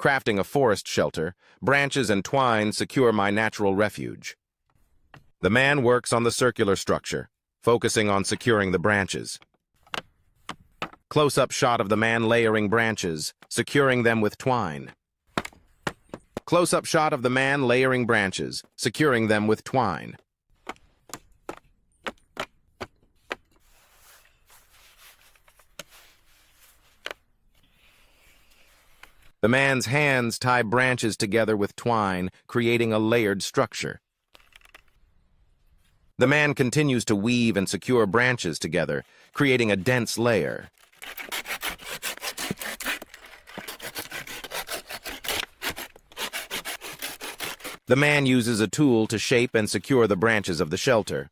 Crafting a forest shelter, branches and twine secure my natural refuge. The man works on the circular structure, focusing on securing the branches. Close-up shot of the man layering branches, securing them with twine. Close-up shot of the man layering branches, securing them with twine. The man's hands tie branches together with twine, creating a layered structure. The man continues to weave and secure branches together, creating a dense layer. The man uses a tool to shape and secure the branches of the shelter.